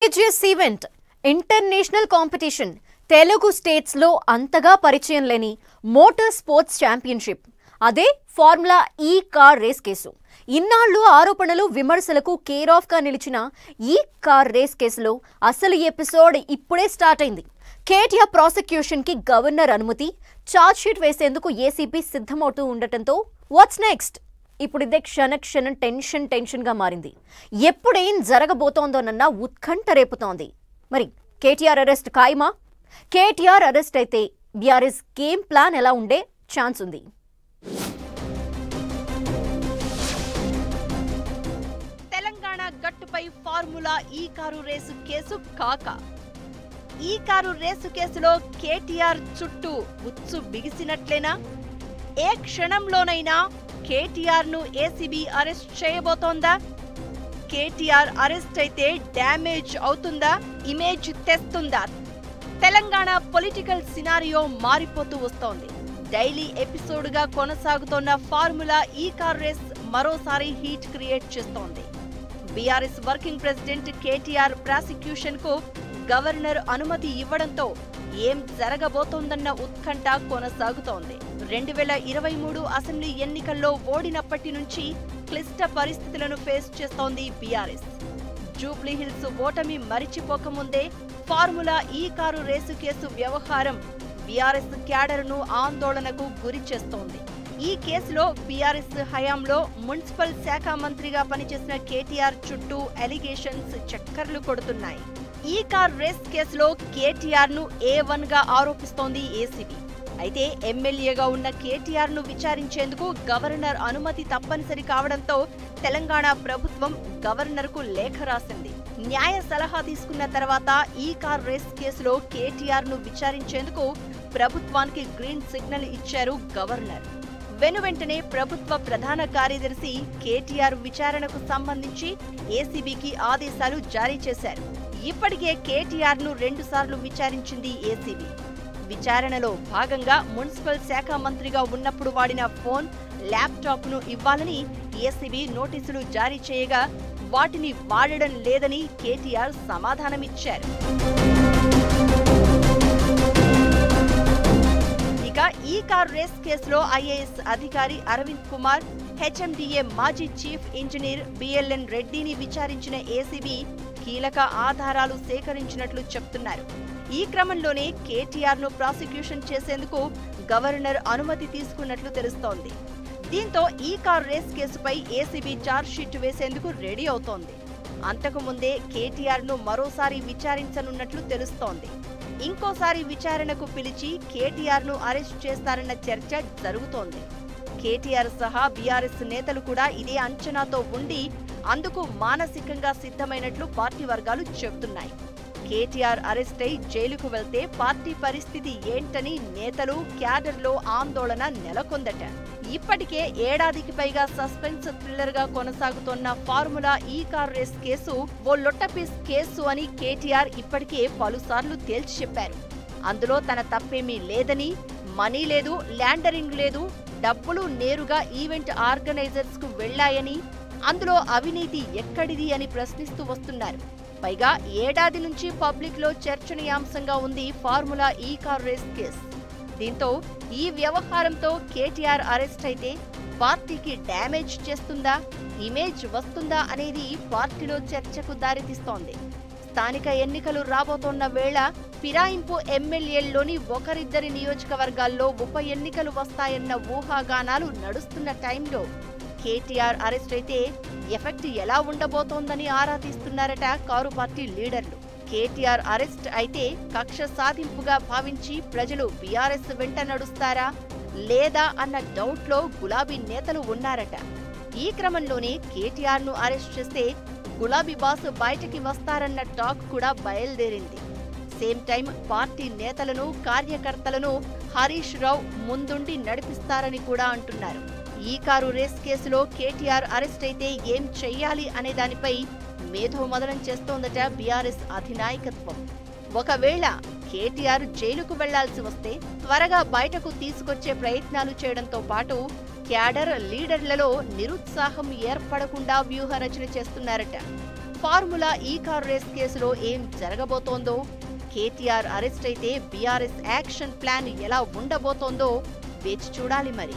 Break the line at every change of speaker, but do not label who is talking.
Prestigious event international competition Telugu states లో అంతగా పరిచయం లేని మోటార్ స్పోర్ట్స్ ఛాంపియన్షిప్ అదే ఫార్ములా ఈ కార్ రేస్ కేసు. ఇన్నాళ్ళు ఆరోపణలు విమర్శలకు కేర్ ఆఫ్ గా నిలిచిన ఈ కార్ రేస్ కేసులో అసలు ఎపిసోడ్ ఇప్పుడే స్టార్ట్ అయింది. కేటీఆర్ ప్రాసిక్యూషన్ కి గవర్నర్ అనుమతి, చార్జ్ షీట్ వేసేందుకు ఏసీబీ సిద్ధమవుతూ ఉండటంతో వాట్స్ నెక్స్ట్? ఇప్పుడు ఇదే క్షణం టెన్షన్ గా మారింది. ఎప్పుడేం జరగబోతోందోనన్న ఉత్కంఠ రేపుతోంది. మరి కేటీఆర్ అరెస్ట్ ఖాయమా? కేటీఆర్ అరెస్ట్ అయితే బీఆర్ఎస్ గేమ్ ప్లాన్ ఎలా ఉండే ఛాన్స్ ఉంది?
తెలంగాణ గట్టుపై ఫార్ములా ఈ కారు రేసు కేసు కాక ఈ కారు రేసు కేసులో కేటీఆర్ చుట్టూ ఉచ్చు బిగిసినట్లేనా? ఏ క్షణంలోనైనా కేటీఆర్ ను ఏసీబీ అరెస్ట్ చేయబోతోందా? కేటీఆర్ అరెస్ట్ అయితే డ్యామేజ్ అవుతుందా? ఇమేజ్ తెస్తుందా? తెలంగాణ పొలిటికల్ సినారియో మారిపోతూ వస్తోంది. డైలీ ఎపిసోడ్ గా కొనసాగుతోన్న ఫార్ములా ఈ కార్ రేస్ మరోసారి హీట్ క్రియేట్ చేస్తోంది. BRS working president KTR prosecution కు గవర్నర్ అనుమతి ఇవ్వడంతో ఏం జరగబోతోందన్న ఉత్కంఠ కొనసాగుతోంది. 2023 అసెంబ్లీ ఎన్నికల్లో ఓడినప్పటి నుంచి క్లిష్ట పరిస్థితులను ఫేస్ చేస్తోంది బీఆర్ఎస్. జూబ్లీహిల్స్ ఓటమి మరిచిపోకముందే ఫార్ములా ఈ కారు రేసు కేసు వ్యవహారం బీఆర్ఎస్ క్యాడర్ను ఆందోళనకు గురి చేస్తోంది. ఈ కేసులో బీఆర్ఎస్ హయాంలో మున్సిపల్ శాఖ మంత్రిగా పనిచేసిన కేటీఆర్ చుట్టూ అలిగేషన్స్ చక్కర్లు కొడుతున్నాయి. ఈ కార్ రేస్ కేసులో కేటీఆర్ ను A1 గా ఆరోపిస్తోంది ఏసీబీ. అయితే ఎమ్మెల్యేగా ఉన్న కేటీఆర్ ను విచారించేందుకు గవర్నర్ అనుమతి తప్పనిసరి కావడంతో తెలంగాణ ప్రభుత్వం గవర్నర్ కు లేఖ రాసింది. న్యాయ సలహా తీసుకున్న తర్వాత ఈ కార్ రేస్ కేసులో కేటీఆర్ ను విచారించేందుకు ప్రభుత్వానికి గ్రీన్ సిగ్నల్ ఇచ్చారు గవర్నర్. వెనువెంటనే ప్రభుత్వ ప్రధాన కార్యదర్శి కేటీఆర్ విచారణకు సంబంధించి ఏసీబీకి ఆదేశాలు జారీ చేశారు. ఇప్పటికే కేటీఆర్ ను 2 సార్లు విచారించింది ఏసీబీ. విచారణలో భాగంగా మున్సిపల్ శాఖ మంత్రిగా ఉన్నప్పుడు వాడిన ఫోన్, ల్యాప్టాప్ ను ఇవ్వాలని ఏసీబీ నోటీసులు జారీ చేయగా వాటిని వాడడం లేదని కేటీఆర్ సమాధానమిచ్చారు. ఇక ఈ కార్ రేస్ కేసులో ఐఏఎస్ అధికారి అరవింద్ కుమార్, హెచ్ఎండిఏ మాజీ చీఫ్ ఇంజనీర్ బిఎల్ఎన్ రెడ్డిని విచారించిన ఏసీబీ కీలక ఆధారాలు సేకరించినట్లు చెప్తున్నారు. ఈ క్రమంలోనే కేటీఆర్ ను ప్రాసిక్యూషన్ చేసేందుకు గవర్నర్ అనుమతి తీసుకున్నట్లు తెలుస్తోంది. దీంతో ఈ కార్ రేస్ కేసుపై ఏసీబీ చార్జ్ షీట్ వేసేందుకు రెడీ అవుతోంది. అంతకు ముందే కేటీఆర్ ను మరోసారి విచారించనున్నట్లు తెలుస్తోంది. ఇంకోసారి విచారణకు పిలిచి కేటీఆర్ ను అరెస్ట్ చేస్తారన్న చర్చ జరుగుతోంది. కేటీఆర్ సహా బీఆర్ఎస్ నేతలు కూడా ఇదే అంచనాతో ఉండి అందుకు మానసికంగా సిద్ధమైనట్లు పార్టీ వర్గాలు చెబుతున్నాయి. కేటీఆర్ అరెస్ట్ అయి జైలుకు వెళ్తే పార్టీ పరిస్థితి ఏంటని నేతలు, క్యాడర్లో ఆందోళన నెలకొందట. ఇప్పటికే ఏడాదికి పైగా సస్పెన్స్ థ్రిల్లర్ గా కొనసాగుతోన్న ఫార్ములా ఈ కార్ రేస్ కేసు ఓ లొట్టపీస్ కేసు అని కేటీఆర్ ఇప్పటికే పలుసార్లు తేల్చి చెప్పారు. అందులో తన తప్పేమీ లేదని, మనీ లేదు, ల్యాండరింగ్ లేదు, డబ్బులు నేరుగా ఈవెంట్ ఆర్గనైజర్స్ కు వెళ్లాయని, అందులో అవినీతి ఎక్కడిది అని ప్రశ్నిస్తూ వస్తున్నారు. పైగా ఏడాది నుంచి పబ్లిక్ లో చర్చనీయాంశంగా ఉంది ఫార్ములా ఈ కార్ రేస్ కేసు. దీంతో ఈ వ్యవహారంతో కేటీఆర్ అరెస్ట్ అయితే పార్టీకి డ్యామేజ్ చేస్తుందా, ఇమేజ్ వస్తుందా అనేది పార్టీలో చర్చకు దారితీస్తోంది. స్థానిక ఎన్నికలు రాబోతోన్న వేళ ఫిరాయింపు ఎమ్మెల్యేల్లోని ఒకరిద్దరి నియోజకవర్గాల్లో ఉప ఎన్నికలు వస్తాయన్న ఊహాగానాలు నడుస్తున్న టైంలో కేటీఆర్ అరెస్ట్ అయితే ఎఫెక్ట్ ఎలా ఉండబోతోందని ఆరా తీస్తున్నారట కారు పార్టీ లీడర్లు. కేటీఆర్ అరెస్ట్ అయితే కక్ష సాధింపుగా భావించి ప్రజలు బీఆర్ఎస్ వెంట నడుస్తారా లేదా అన్న డౌట్ లో గులాబీ నేతలు ఉన్నారట. ఈ క్రమంలోనే కేటీఆర్ ను అరెస్ట్ చేస్తే గులాబీ బాస్ బయటకి వస్తారన్న టాక్ కూడా బయలుదేరింది. సేమ్ టైం పార్టీ నేతలను, కార్యకర్తలను హరీష్ రావు ముందుండి నడిపిస్తారని కూడా అంటున్నారు. ఈ కారు రేస్ కేసులో కేటీఆర్ అరెస్ట్ అయితే ఏం చెయ్యాలి అనే దానిపై మేధోమదనం చేస్తోందట బీఆర్ఎస్ అధినాయకత్వం. ఒకవేళ కేటీఆర్ జైలుకు వెళ్లాల్సి వస్తే త్వరగా బయటకు తీసుకొచ్చే ప్రయత్నాలు చేయడంతో పాటు క్యాడర్ లీడర్లలో నిరుత్సాహం ఏర్పడకుండా వ్యూహరచన చేస్తున్నారట. ఫార్ములా ఈ కార్ రేస్ కేసులో ఏం జరగబోతోందో, కేటీఆర్ అరెస్ట్ అయితే బీఆర్ఎస్ యాక్షన్ ప్లాన్ ఎలా ఉండబోతోందో వేచి చూడాలి మరి.